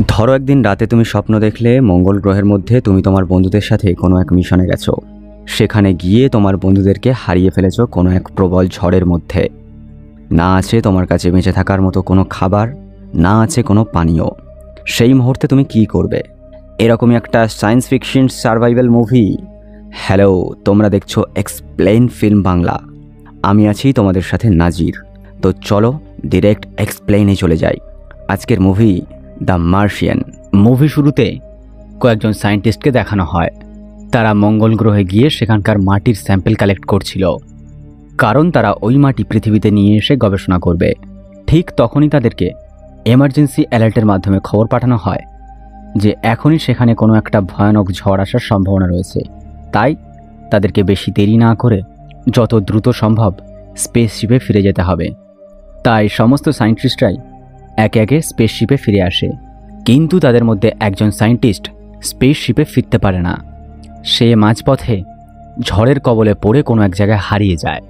ধরো একদিন রাতে তুমি স্বপ্ন দেখলে মঙ্গল গ্রহের মধ্যে তুমি তোমার বন্ধুদের সাথে কোনো এক মিশনে গেছো। সেখানে গিয়ে তোমার বন্ধুদেরকে হারিয়ে ফেলেছো কোনো এক প্রবল ঝড়ের মধ্যে। না আছে তোমার কাছে বেঁচে থাকার মতো কোনো খাবার, না আছে কোনো পানীয়। সেই মুহূর্তে তুমি কি করবে? এরকমই একটা science fiction survival movie. Hello, তোমরা দেখছো এক্সপ্লেন ফিল্ম বাংলা। আমি আছি তোমাদের সাথে নাজির। তো চলো ডিরেক্ট এক্সপ্লেনে চলে যাই। আজকের মুভি দ্য মার্শিয়ান। মুভি শুরুতে কয়েকজন সায়েন্টিস্টকে দেখানো হয়। তারা মঙ্গল গ্রহে গিয়ে সেখানকার মাটির স্যাম্পল কালেক্ট করছিল, কারণ তারা ওই মাটি পৃথিবীতে নিয়ে এসে গবেষণা করবে। ঠিক তখনই তাদেরকে এমার্জেন্সি অ্যালার্টের মাধ্যমে খবর পাঠানো হয় যে এখনই সেখানে কোনো একটা ভয়ানক ঝড় আসার সম্ভাবনা রয়েছে। তাই তাদেরকে বেশি দেরি না করে যত দ্রুত সম্ভব স্পেসশিপে ফিরে যেতে হবে। তাই সমস্ত সায়েন্টিস্টরাই একে একে স্পেসশিপে ফিরে আসে, কিন্তু তাদের মধ্যে একজন সায়েন্টিস্ট স্পেসশিপে ফিরতে পারে না। সে মাঝপথে ঝড়ের কবলে পড়ে কোনো এক জায়গায় হারিয়ে যায়।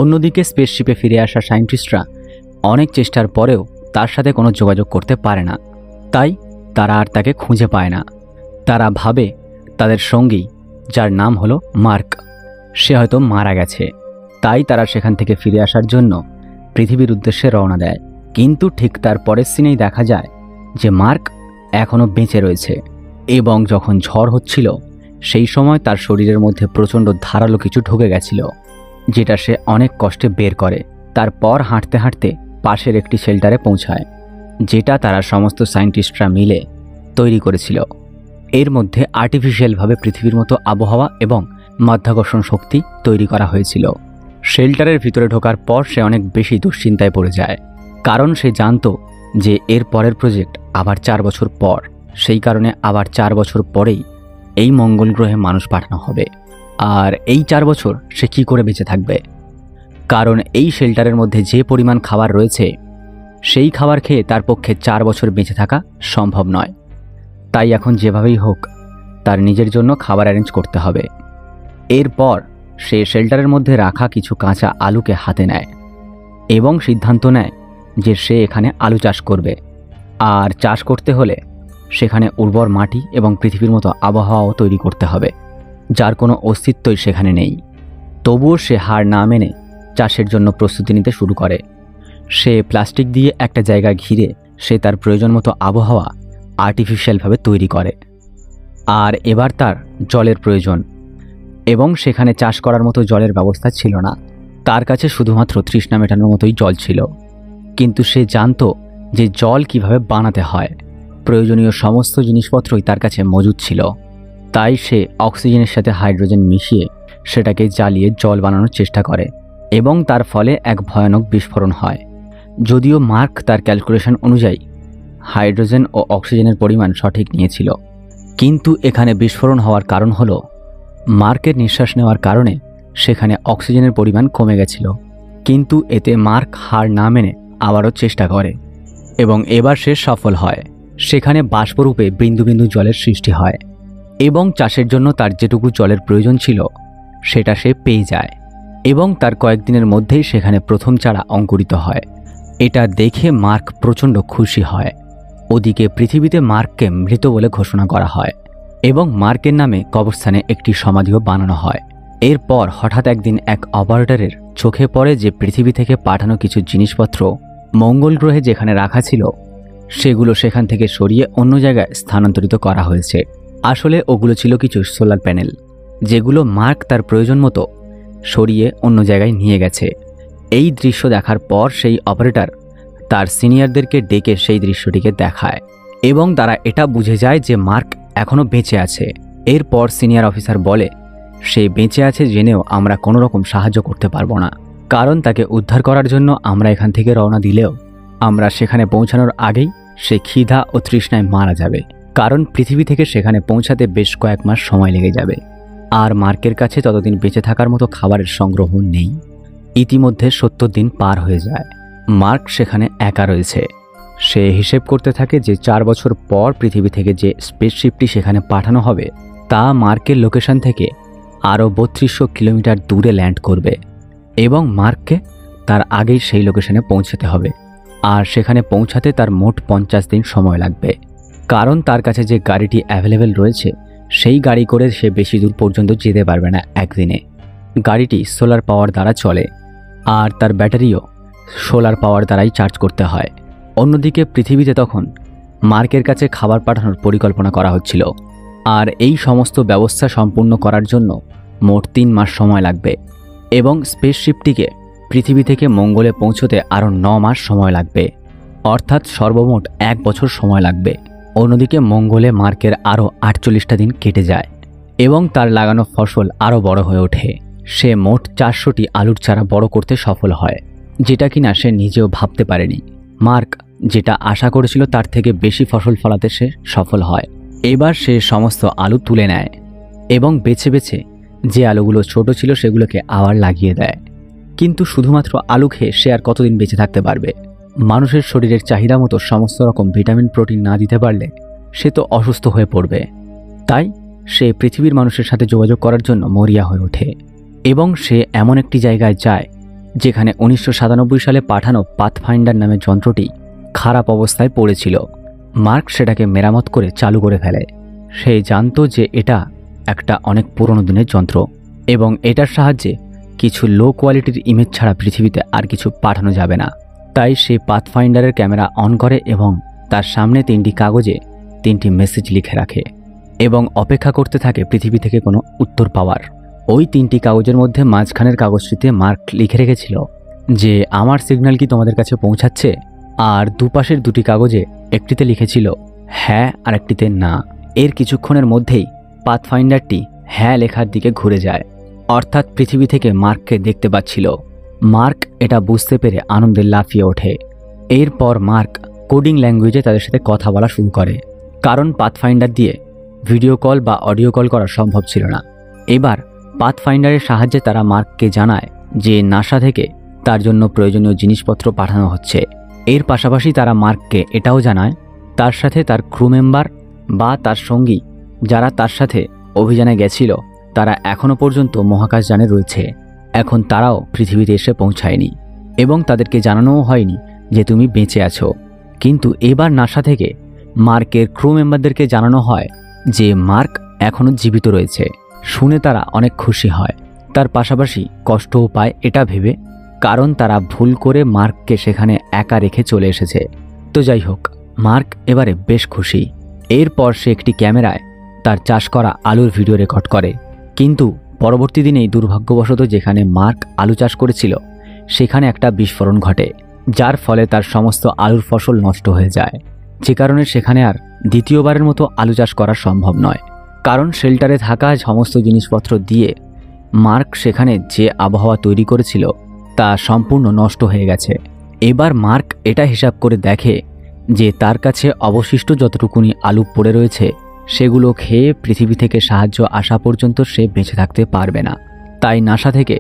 অন্যদিকে স্পেসশিপে ফিরে আসা সায়েন্টিস্টরা অনেক চেষ্টার পরেও তার সাথে কোনো যোগাযোগ করতে পারে না। তাই তারা আর তাকে খুঁজে পায় না। তারা ভাবে তাদের সঙ্গী, যার নাম হলো মার্ক, সে হয়তো মারা গেছে। তাই তারা সেখান থেকে ফিরে আসার জন্য পৃথিবীর উদ্দেশ্যে রওনা দেয়। কিন্তু ঠিক তার পরের সিনেই দেখা যায় যে মার্ক এখনও বেঁচে রয়েছে, এবং যখন ঝড় হচ্ছিল সেই সময় তার শরীরের মধ্যে প্রচণ্ড ধারালো কিছু ঢুকে গেছিল, যেটা সে অনেক কষ্টে বের করে। তারপর হাঁটতে হাঁটতে পাশের একটি শেল্টারে পৌঁছায়, যেটা তারা সমস্ত সায়েন্টিস্টরা মিলে তৈরি করেছিল। এর মধ্যে আর্টিফিশিয়ালভাবে পৃথিবীর মতো আবহাওয়া এবং মাধ্যাকর্ষণ শক্তি তৈরি করা হয়েছিল। শেল্টারের ভিতরে ঢোকার পর সে অনেক বেশি দুশ্চিন্তায় পড়ে যায়, কারণ সে জানতো যে এর পরের প্রজেক্ট আবার 4 বছর পর। সেই কারণে আবার 4 বছর পরেই এই মঙ্গল গ্রহে মানুষ পাঠানো হবে। আর এই 4 বছর সে কী করে বেঁচে থাকবে? কারণ এই শেল্টারের মধ্যে যে পরিমাণ খাবার রয়েছে, সেই খাবার খেয়ে তার পক্ষে 4 বছর বেঁচে থাকা সম্ভব নয়। তাই এখন যেভাবেই হোক তার নিজের জন্য খাবার অ্যারেঞ্জ করতে হবে। এরপর সে শেল্টারের মধ্যে রাখা কিছু কাঁচা আলুকে হাতে নেয় এবং সিদ্ধান্ত নেয় যে সে এখানে আলু চাষ করবে। আর চাষ করতে হলে সেখানে উর্বর মাটি এবং পৃথিবীর মতো আবহাওয়াও তৈরি করতে হবে, যার কোনো অস্তিত্বই সেখানে নেই। তবুও সে হার না মেনে চাষের জন্য প্রস্তুতি নিতে শুরু করে। সে প্লাস্টিক দিয়ে একটা জায়গা ঘিরে সে তার প্রয়োজন মতো আবহাওয়া আর্টিফিশিয়ালভাবে তৈরি করে। আর এবার তার জলের প্রয়োজন, এবং সেখানে চাষ করার মতো জলের ব্যবস্থা ছিল না। তার কাছে শুধুমাত্র তৃষ্ণা মেটানোর মতোই জল ছিল। কিন্তু সে জানতো যে জল কিভাবে বানাতে হয়। প্রয়োজনীয় সমস্ত জিনিসপত্রই তার কাছে মজুদ ছিল। তাই সে অক্সিজেনের সাথে হাইড্রোজেন মিশিয়ে সেটাকে জ্বালিয়ে জল বানানোর চেষ্টা করে, এবং তার ফলে এক ভয়ানক বিস্ফোরণ হয়। যদিও মার্ক তার ক্যালকুলেশন অনুযায়ী হাইড্রোজেন ও অক্সিজেনের পরিমাণ সঠিক নিয়েছিল, কিন্তু এখানে বিস্ফোরণ হওয়ার কারণ হলো মার্কের নিঃশ্বাস নেওয়ার কারণে সেখানে অক্সিজেনের পরিমাণ কমে গেছিল। কিন্তু এতে মার্ক হার না মেনে আবারও চেষ্টা করে, এবং এবার সে সফল হয়। সেখানে বাষ্পরূপে বিন্দু বিন্দু জলের সৃষ্টি হয়, এবং চাষের জন্য তার যেটুকু জলের প্রয়োজন ছিল সেটা সে পেয়ে যায়, এবং তার কয়েকদিনের মধ্যেই সেখানে প্রথম চারা অঙ্কুরিত হয়। এটা দেখে মার্ক প্রচণ্ড খুশি হয়। ওদিকে পৃথিবীতে মার্ককে মৃত বলে ঘোষণা করা হয়, এবং মার্কের নামে কবরস্থানে একটি সমাধিও বানানো হয়। এরপর হঠাৎ একদিন এক অপারেটরের চোখে পড়ে যে পৃথিবী থেকে পাঠানো কিছু জিনিসপত্র মঙ্গল গ্রহে যেখানে রাখা ছিল সেগুলো সেখান থেকে সরিয়ে অন্য জায়গায় স্থানান্তরিত করা হয়েছে। আসলে ওগুলো ছিল কিছু সোলার প্যানেল, যেগুলো মার্ক তার প্রয়োজন মতো সরিয়ে অন্য জায়গায় নিয়ে গেছে। এই দৃশ্য দেখার পর সেই অপারেটর তার সিনিয়রদেরকে ডেকে সেই দৃশ্যটিকে দেখায়, এবং তারা এটা বুঝে যায় যে মার্ক এখনও বেঁচে আছে। এরপর সিনিয়র অফিসার বলে সে বেঁচে আছে জেনেও আমরা কোনো রকম সাহায্য করতে পারবো না, কারণ তাকে উদ্ধার করার জন্য আমরা এখান থেকে রওনা দিলেও আমরা সেখানে পৌঁছানোর আগেই সে ক্ষিধা ও তৃষ্ণায় মারা যাবে, কারণ পৃথিবী থেকে সেখানে পৌঁছাতে বেশ কয়েক মাস সময় লেগে যাবে। আর মার্কের কাছে ততদিন বেঁচে থাকার মতো খাবারের সংগ্রহ নেই। ইতিমধ্যে 70 দিন পার হয়ে যায়। মার্ক সেখানে একা রয়েছে। সে হিসেব করতে থাকে যে 4 বছর পর পৃথিবী থেকে যে স্পেসশিপটি সেখানে পাঠানো হবে তা মার্কের লোকেশন থেকে আরও 3200 কিলোমিটার দূরে ল্যান্ড করবে, এবং মার্ককে তার আগেই সেই লোকেশনে পৌঁছাতে হবে। আর সেখানে পৌঁছাতে তার মোট 50 দিন সময় লাগবে। কারণ তার কাছে যে গাড়িটি অ্যাভেলেবেল রয়েছে সেই গাড়ি করে সে বেশি দূর পর্যন্ত যেতে পারবে না একদিনে। গাড়িটি সোলার পাওয়ার দ্বারা চলে আর তার ব্যাটারিও সোলার পাওয়ার দ্বারাই চার্জ করতে হয়। অন্যদিকে পৃথিবীতে তখন মার্কের কাছে খাবার পাঠানোর পরিকল্পনা করা হচ্ছিল, আর এই সমস্ত ব্যবস্থা সম্পূর্ণ করার জন্য মোট 3 মাস সময় লাগবে এবং স্পেসশিপটিকে পৃথিবী থেকে মঙ্গলে পৌঁছতে আরও 9 মাস সময় লাগবে, অর্থাৎ সর্বমোট 1 বছর সময় লাগবে। অন্যদিকে মঙ্গলে মার্কের আরও 48টা দিন কেটে যায় এবং তার লাগানো ফসল আরও বড় হয়ে ওঠে। সে মোট 400টি আলুর চারা বড় করতে সফল হয়, যেটা কিনা সে নিজেও ভাবতে পারেনি। মার্ক যেটা আশা করেছিল তার থেকে বেশি ফসল ফলাতে সে সফল হয়। এবার সে সমস্ত আলু তুলে নেয় এবং বেছে বেছে যে আলুগুলো ছোট ছিল সেগুলোকে আবার লাগিয়ে দেয়। কিন্তু শুধুমাত্র আলু খেয়ে সে আর কতদিন বেঁচে থাকতে পারবে? মানুষের শরীরের চাহিদা মতো সমস্ত রকম ভিটামিন প্রোটিন না দিতে পারলে সে তো অসুস্থ হয়ে পড়বে। তাই সে পৃথিবীর মানুষের সাথে যোগাযোগ করার জন্য মরিয়া হয়ে ওঠে এবং সে এমন একটি জায়গায় যায় যেখানে 1997 সালে পাঠানো পাথফাইন্ডার নামের যন্ত্রটি খারাপ অবস্থায় পড়েছিল। মার্ক সেটাকে মেরামত করে চালু করে ফেলে। সে জানতো যে এটা একটা অনেক পুরনো দিনের যন্ত্র এবং এটার সাহায্যে কিছু লো কোয়ালিটির ইমেজ ছাড়া পৃথিবীতে আর কিছু পাঠানো যাবে না। তাই সে পাথফাইন্ডারের ক্যামেরা অন করে এবং তার সামনে 3টি কাগজে 3টি মেসেজ লিখে রাখে এবং অপেক্ষা করতে থাকে পৃথিবী থেকে কোনো উত্তর পাওয়ার। ওই 3টি কাগজের মধ্যে মাঝখানের কাগজটিতে মার্ক লিখে রেখেছিল যে আমার সিগন্যাল কি তোমাদের কাছে পৌঁছাচ্ছে, আর দুপাশের 2টি কাগজে একটিতে লিখেছিল হ্যাঁ আর একটিতে না। এর কিছুক্ষণের মধ্যেই পাথফাইন্ডারটি হ্যাঁ লেখার দিকে ঘুরে যায়, অর্থাৎ পৃথিবী থেকে মার্ককে দেখতে পাচ্ছিল। মার্ক এটা বুঝতে পেরে আনন্দে লাফিয়ে ওঠে। এরপর মার্ক কোডিং ল্যাঙ্গুয়েজে তাদের সাথে কথা বলা শুরু করে, কারণ পাথফাইন্ডার দিয়ে ভিডিও কল বা অডিও কল করা সম্ভব ছিল না। এবার পাথফাইন্ডারের সাহায্যে তারা মার্ককে জানায় যে নাসা থেকে তার জন্য প্রয়োজনীয় জিনিসপত্র পাঠানো হচ্ছে। এর পাশাপাশি তারা মার্ককে এটাও জানায় তার সাথে তার ক্রু মেম্বার বা তার সঙ্গী যারা তার সাথে অভিযানে গেছিল তারা এখনও পর্যন্ত মহাকাশযানে রয়েছে, এখন তারাও পৃথিবীতে এসে পৌঁছায়নি এবং তাদেরকে জানানোও হয়নি যে তুমি বেঁচে আছো। কিন্তু এবার নাসা থেকে মার্কের ক্রু মেম্বারদেরকে জানানো হয় যে মার্ক এখনও জীবিত রয়েছে। শুনে তারা অনেক খুশি হয়, তার পাশাপাশি কষ্টও পায় এটা ভেবে, কারণ তারা ভুল করে মার্ককে সেখানে একা রেখে চলে এসেছে। তো যাই হোক, মার্ক এবারে বেশ খুশি। এরপর সে একটি ক্যামেরায় তার চাষ করা আলুর ভিডিও রেকর্ড করে, কিন্তু পরবর্তী দিনেই দুর্ভাগ্যবশত যেখানে মার্ক আলু চাষ করেছিল সেখানে একটা বিস্ফোরণ ঘটে, যার ফলে তার সমস্ত আলুর ফসল নষ্ট হয়ে যায়, যে কারণে সেখানে আর দ্বিতীয়বারের মতো আলু চাষ করা সম্ভব নয়। কারণ শেল্টারে থাকা সমস্ত জিনিসপত্র দিয়ে মার্ক সেখানে যে আবহাওয়া তৈরি করেছিল তা সম্পূর্ণ নষ্ট হয়ে গেছে। এবার মার্ক এটা হিসাব করে দেখে যে তার কাছে অবশিষ্ট যতটুকুনি আলু পড়ে রয়েছে সেগুলো খেয়ে পৃথিবী থেকে সাহায্য আসা পর্যন্ত সে বেঁচে থাকতে পারবে না। তাই নাসা থেকে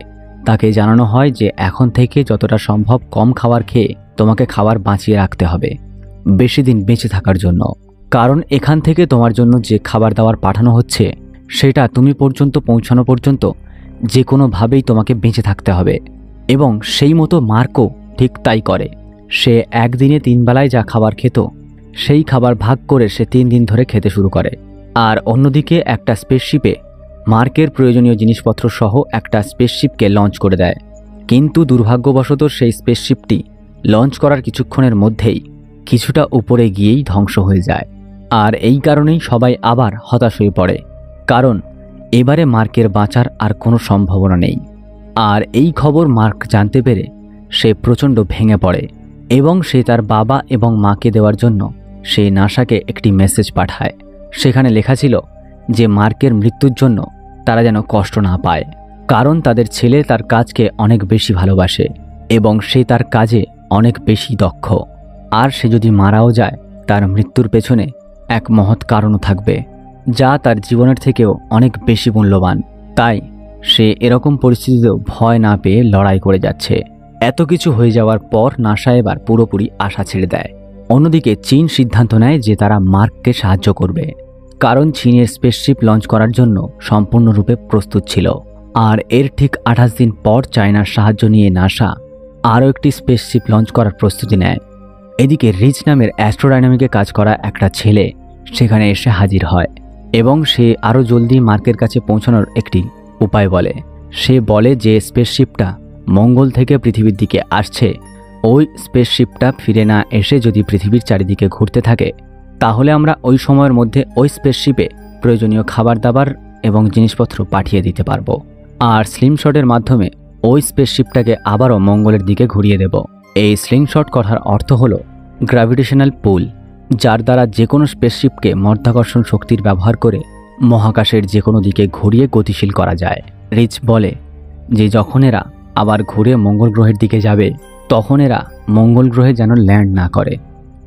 তাকে জানানো হয় যে এখন থেকে যতটা সম্ভব কম খাবার খেয়ে তোমাকে খাবার বাঁচিয়ে রাখতে হবে বেশি দিন বেঁচে থাকার জন্য, কারণ এখান থেকে তোমার জন্য যে খাবার দাবার পাঠানো হচ্ছে সেটা তুমি পর্যন্ত পৌঁছানো পর্যন্ত যে কোনোভাবেই তোমাকে বেঁচে থাকতে হবে। এবং সেই মতো মার্কও ঠিক তাই করে। সে একদিনে 3 বেলায় যা খাবার খেত সেই খাবার ভাগ করে সে 3 দিন ধরে খেতে শুরু করে। আর অন্যদিকে একটা স্পেসশিপে মার্কের প্রয়োজনীয় জিনিসপত্র সহ একটা স্পেসশিপকে লঞ্চ করে দেয়, কিন্তু দুর্ভাগ্যবশত সেই স্পেসশিপটি লঞ্চ করার কিছুক্ষণের মধ্যেই কিছুটা উপরে গিয়েই ধ্বংস হয়ে যায়। আর এই কারণেই সবাই আবার হতাশ হয়ে পড়ে, কারণ এবারে মার্কের বাঁচার আর কোনো সম্ভাবনা নেই। আর এই খবর মার্ক জানতে পেরে সে প্রচণ্ড ভেঙে পড়ে এবং সে তার বাবা এবং মাকে দেওয়ার জন্য সে নাসাকে একটি মেসেজ পাঠায়। সেখানে লেখা ছিল যে মার্কের মৃত্যুর জন্য তারা যেন কষ্ট না পায়, কারণ তাদের ছেলে তার কাজকে অনেক বেশি ভালোবাসে এবং সে তার কাজে অনেক বেশি দক্ষ। আর সে যদি মারাও যায় তার মৃত্যুর পেছনে এক মহৎ কারণও থাকবে যা তার জীবনের থেকেও অনেক বেশি মূল্যবান। তাই সে এরকম পরিস্থিতিতেও ভয় না পেয়ে লড়াই করে যাচ্ছে। এত কিছু হয়ে যাওয়ার পর নাসা এবার পুরোপুরি আশা ছেড়ে দেয়। অন্যদিকে চীন সিদ্ধান্ত নেয় যে তারা মার্ককে সাহায্য করবে, কারণ চীনের স্পেসশিপ লঞ্চ করার জন্য সম্পূর্ণরূপে প্রস্তুত ছিল। আর এর ঠিক 28 দিন পর চায়নার সাহায্য নিয়ে নাসা আরও একটি স্পেসশিপ লঞ্চ করার প্রস্তুতি নেয়। এদিকে রিচ নামের অ্যাস্ট্রোডাইনামিকে কাজ করা একটা ছেলে সেখানে এসে হাজির হয় এবং সে আরও জলদি মার্কের কাছে পৌঁছানোর একটি উপায় বলে। সে বলে যে স্পেসশিপটা মঙ্গল থেকে পৃথিবীর দিকে আসছে, ওই স্পেসশিপটা ফিরে না এসে যদি পৃথিবীর চারিদিকে ঘুরতে থাকে তাহলে আমরা ওই সময়ের মধ্যে ওই স্পেসশিপে প্রয়োজনীয় খাবার দাবার এবং জিনিসপত্র পাঠিয়ে দিতে পারবো, আর স্লিংশটের মাধ্যমে ওই স্পেসশিপটাকে আবারও মঙ্গলের দিকে ঘুরিয়ে দেব। এই স্লিংশট কথার অর্থ হলো গ্র্যাভিটেশনাল পুল, যার দ্বারা যে কোনো স্পেসশিপকে মাধ্যাকর্ষণ শক্তির ব্যবহার করে মহাকাশের যে কোনো দিকে ঘুরিয়ে গতিশীল করা যায়। রিচ বলে যে যখন এরা আবার ঘুরে মঙ্গল গ্রহের দিকে যাবে তখন এরা মঙ্গল গ্রহে যেন ল্যান্ড না করে,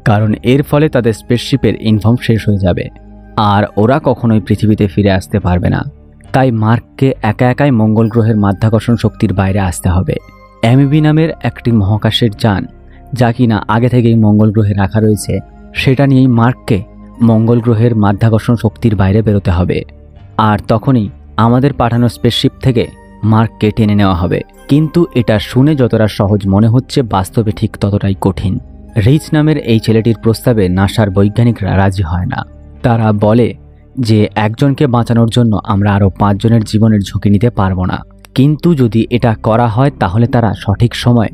কারণ এর ফলে তাদের স্পেসশিপের ইনফর্ম শেষ হয়ে যাবে আর ওরা কখনোই পৃথিবীতে ফিরে আসতে পারবে না। তাই মার্ককে একা একাই মঙ্গল গ্রহের মাধ্যাকর্ষণ শক্তির বাইরে আসতে হবে। অ্যামিবি নামের একটি মহাকাশের যান, যা কিনা আগে থেকেই মঙ্গল গ্রহে রাখা রয়েছে, সেটা নিয়েই মার্ককে মঙ্গল গ্রহের মাধ্যাকর্ষণ শক্তির বাইরে বেরোতে হবে। আর তখনই আমাদের পাঠানো স্পেসশিপ থেকে মার্ককে টেনে নেওয়া হবে। কিন্তু এটা শুনে যতটা সহজ মনে হচ্ছে, বাস্তবে ঠিক ততটাই কঠিন। রিচ নামের এই ছেলেটির প্রস্তাবে নাসার বৈজ্ঞানিকরা রাজি হয় না। তারা বলে যে একজনকে বাঁচানোর জন্য আমরা আরও 5 জনের জীবনের ঝুঁকি নিতে পারবো না, কিন্তু যদি এটা করা হয় তাহলে তারা সঠিক সময়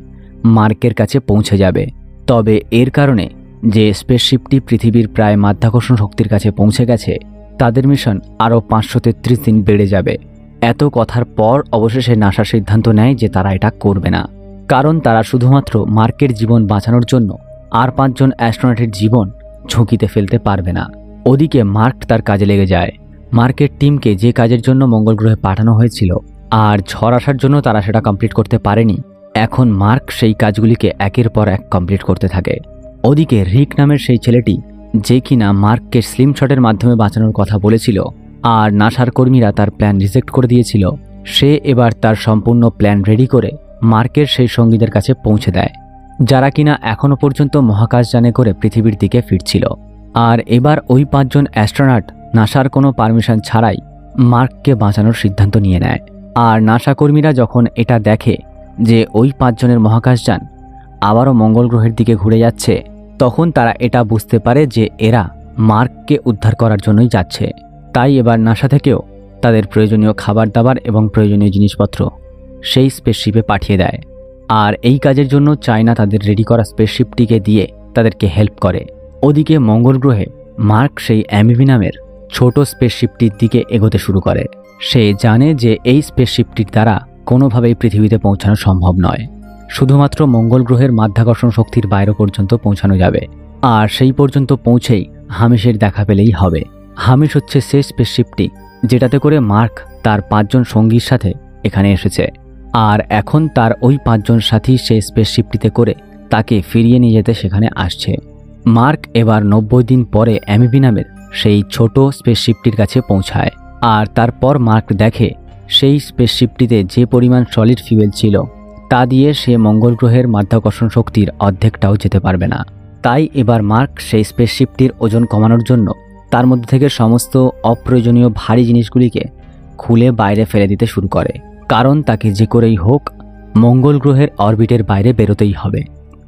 মার্কের কাছে পৌঁছে যাবে। তবে এর কারণে যে স্পেসশিপটি পৃথিবীর প্রায় মাধ্যাকর্ষণ শক্তির কাছে পৌঁছে গেছে, তাদের মিশন আরও 533 দিন বেড়ে যাবে। এত কথার পর অবশেষে নাসা সিদ্ধান্ত নেয় যে তারা এটা করবে না, কারণ তারা শুধুমাত্র মার্কের জীবন বাঁচানোর জন্য আর 5 জন অ্যাস্ট্রোনটের জীবন ঝুঁকিতে ফেলতে পারবে না। ওদিকে মার্ক তার কাজে লেগে যায়। মার্কের টিমকে যে কাজের জন্য মঙ্গল গ্রহে পাঠানো হয়েছিল আর ঝড় আসার জন্য তারা সেটা কমপ্লিট করতে পারেনি, এখন মার্ক সেই কাজগুলিকে একের পর এক কমপ্লিট করতে থাকে। ওদিকে রিক নামের সেই ছেলেটি, যে কিনা মার্ককে স্লিংশটের মাধ্যমে বাঁচানোর কথা বলেছিল আর নাসার কর্মীরা তার প্ল্যান রিজেক্ট করে দিয়েছিল, সে এবার তার সম্পূর্ণ প্ল্যান রেডি করে মার্কের সেই সঙ্গীদের কাছে পৌঁছে দেয়, যারা কিনা এখনও পর্যন্ত মহাকাশযানে করে পৃথিবীর দিকে ফিরছিল। আর এবার ওই 5 জন অ্যাস্ট্রোনট নাসার কোনো পারমিশন ছাড়াই মার্ককে বাঁচানোর সিদ্ধান্ত নিয়ে নেয়। আর নাসা কর্মীরা যখন এটা দেখে যে ওই 5 জনের মহাকাশযান আবারও মঙ্গল গ্রহের দিকে ঘুরে যাচ্ছে, তখন তারা এটা বুঝতে পারে যে এরা মার্ককে উদ্ধার করার জন্যই যাচ্ছে। তাই এবার নাসা থেকেও তাদের প্রয়োজনীয় খাবার দাবার এবং প্রয়োজনীয় জিনিসপত্র সেই স্পেসশিপে পাঠিয়ে দেয়। আর এই কাজের জন্য চায়না তাদের রেডি করা স্পেসশিপটিকে দিয়ে তাদেরকে হেল্প করে। ওদিকে মঙ্গল গ্রহে মার্ক সেই অ্যামিবি নামের ছোট স্পেসশিপটির দিকে এগোতে শুরু করে। সে জানে যে এই স্পেসশিপটির দ্বারা কোনোভাবেই পৃথিবীতে পৌঁছানো সম্ভব নয়, শুধুমাত্র মঙ্গল গ্রহের মাধ্যাকর্ষণ শক্তির বাইরে পর্যন্ত পৌঁছানো যাবে। আর সেই পর্যন্ত পৌঁছেই হামিশের দেখা পেলেই হবে। হামিশ হচ্ছে সেই স্পেসশিপটি যেটাতে করে মার্ক তার 5 জন সঙ্গীর সাথে এখানে এসেছে, আর এখন তার ওই 5 জন সাথী সেই স্পেসশিপটিতে করে তাকে ফিরিয়ে নিয়ে যেতে সেখানে আসছে। মার্ক এবার 90 দিন পরে অ্যামিবি নামের সেই ছোট স্পেসশিপটির কাছে পৌঁছায়। আর তারপর মার্ক দেখে সেই স্পেসশিপটিতে যে পরিমাণ সলিড ফিউয়েল ছিল তা দিয়ে সে মঙ্গল গ্রহের মাধ্যাকর্ষণ শক্তির অর্ধেকটাও যেতে পারবে না। তাই এবার মার্ক সেই স্পেসশিপটির ওজন কমানোর জন্য তার মধ্যে থেকে সমস্ত অপ্রয়োজনীয় ভারী জিনিসগুলিকে খুলে বাইরে ফেলে দিতে শুরু করে, কারণ তাকে যে করেই হোক মঙ্গল গ্রহের অরবিটের বাইরে বেরোতেই হবে।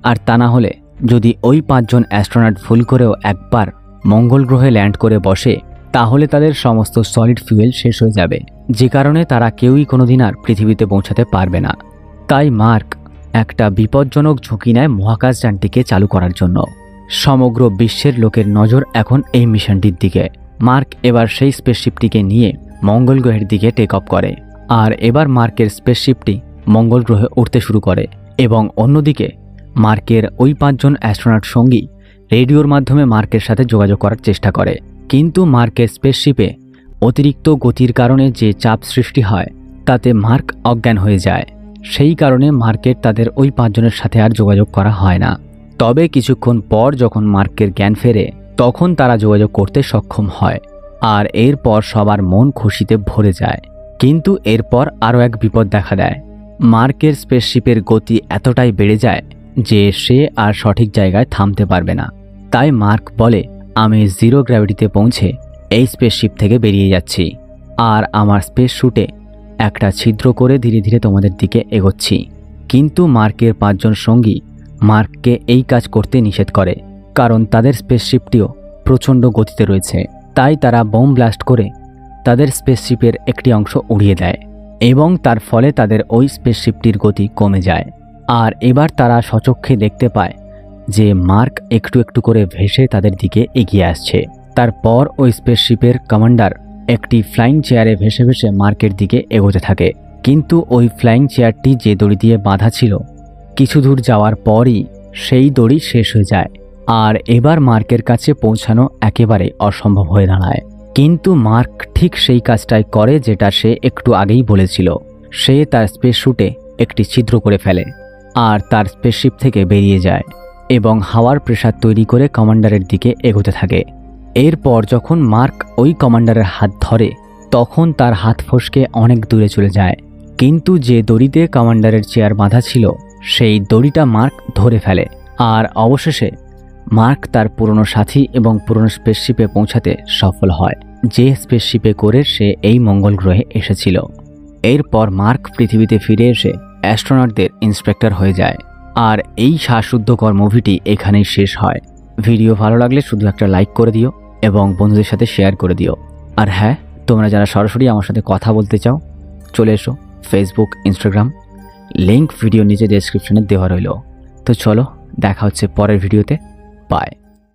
আর তা না হলে যদি ওই 5 জন অ্যাস্ট্রোনট ভুল করেও একবার মঙ্গল গ্রহে ল্যান্ড করে বসে, তাহলে তাদের সমস্ত সলিড ফিউয়েল শেষ হয়ে যাবে, যে কারণে তারা কেউই কোনোদিন আর পৃথিবীতে পৌঁছাতে পারবে না। তাই মার্ক একটা বিপজ্জনক ঝুঁকি নেয় মহাকাশযানটিকে চালু করার জন্য। সমগ্র বিশ্বের লোকের নজর এখন এই মিশনটির দিকে। মার্ক এবার সেই স্পেসশিপটিকে নিয়ে মঙ্গল গ্রহের দিকে টেক অফ করে। আর এবার মার্কের স্পেসশিপটি মঙ্গল গ্রহে উঠতে শুরু করে এবং অন্যদিকে মার্কের ওই 5 জন অ্যাস্ট্রোনট সঙ্গী রেডিওর মাধ্যমে মার্কের সাথে যোগাযোগ করার চেষ্টা করে, কিন্তু মার্কের স্পেসশিপে অতিরিক্ত গতির কারণে যে চাপ সৃষ্টি হয় তাতে মার্ক অজ্ঞান হয়ে যায়। সেই কারণে মার্কের তাদের ওই 5 জনের সাথে আর যোগাযোগ করা হয় না। তবে কিছুক্ষণ পর যখন মার্কের জ্ঞান ফেরে তখন তারা যোগাযোগ করতে সক্ষম হয়, আর এরপর সবার মন খুশিতে ভরে যায়। কিন্তু এরপর আরও এক বিপদ দেখা দেয়। মার্কের স্পেসশিপের গতি এতটাই বেড়ে যায় যে সে আর সঠিক জায়গায় থামতে পারবে না। তাই মার্ক বলে, আমি 0 গ্র্যাভিটিতে পৌঁছে এই স্পেসশিপ থেকে বেরিয়ে যাচ্ছি, আর আমার স্পেস শ্যুটে একটা ছিদ্র করে ধীরে ধীরে তোমাদের দিকে এগোচ্ছি। কিন্তু মার্কের 5 জন সঙ্গী মার্ককে এই কাজ করতে নিষেধ করে, কারণ তাদের স্পেসশিপটিও প্রচণ্ড গতিতে রয়েছে, তাই তারা বোম ব্লাস্ট করে তাদের স্পেসশিপের একটি অংশ উড়িয়ে দেয় এবং তার ফলে তাদের ওই স্পেসশিপটির গতি কমে যায়। আর এবার তারা সচক্ষে দেখতে পায় যে মার্ক একটু একটু করে ভেসে তাদের দিকে এগিয়ে আসছে। তারপর ওই স্পেসশিপের কমান্ডার একটি ফ্লাইং চেয়ারে ভেসে ভেসে মার্কের দিকে এগোতে থাকে। কিন্তু ওই ফ্লাইং চেয়ারটি যে দড়ি দিয়ে বাঁধা ছিল, কিছু দূর যাওয়ার পরই সেই দড়ি শেষ হয়ে যায় আর এবার মার্কের কাছে পৌঁছানো একেবারে অসম্ভব হয়ে দাঁড়ায়। কিন্তু মার্ক ঠিক সেই কাজটাই করে যেটা সে একটু আগেই বলেছিল। সে তার স্পেস স্যুটে একটি ছিদ্র করে ফেলে আর তার স্পেসশিপ থেকে বেরিয়ে যায় এবং হাওয়ার প্রেসার তৈরি করে কমান্ডারের দিকে এগোতে থাকে। এরপর যখন মার্ক ওই কমান্ডারের হাত ধরে তখন তার হাত ফসকে অনেক দূরে চলে যায়। কিন্তু যে দড়িতে কমান্ডারের চেয়ার বাঁধা ছিল সেই দড়িটা মার্ক ধরে ফেলে আর অবশেষে মার্ক তার পুরনো সাথী এবং পুরনো স্পেসশিপে পৌঁছাতে সফল হয়, যে স্পেসশিপে করে সে এই মঙ্গল গ্রহে এসেছিল। এরপর মার্ক পৃথিবীতে ফিরে এসে অ্যাস্ট্রোনটদের ইন্সপেক্টর হয়ে যায়। আর এই শ্বাসরুদ্ধকর মুভিটি এখানেই শেষ হয়। ভিডিও ভালো লাগলে শুধু একটা লাইক করে দিও এবং বন্ধুদের সাথে শেয়ার করে দিও। আর হ্যাঁ, তোমরা যারা সরাসরি আমার সাথে কথা বলতে চাও চলে এসো ফেসবুক, ইনস্টাগ্রাম, লিংক ভিডিও নিচে ডেসক্রিপশনে দেওয়া রইল। তো চলো, দেখা হচ্ছে পরের ভিডিওতে। বাই।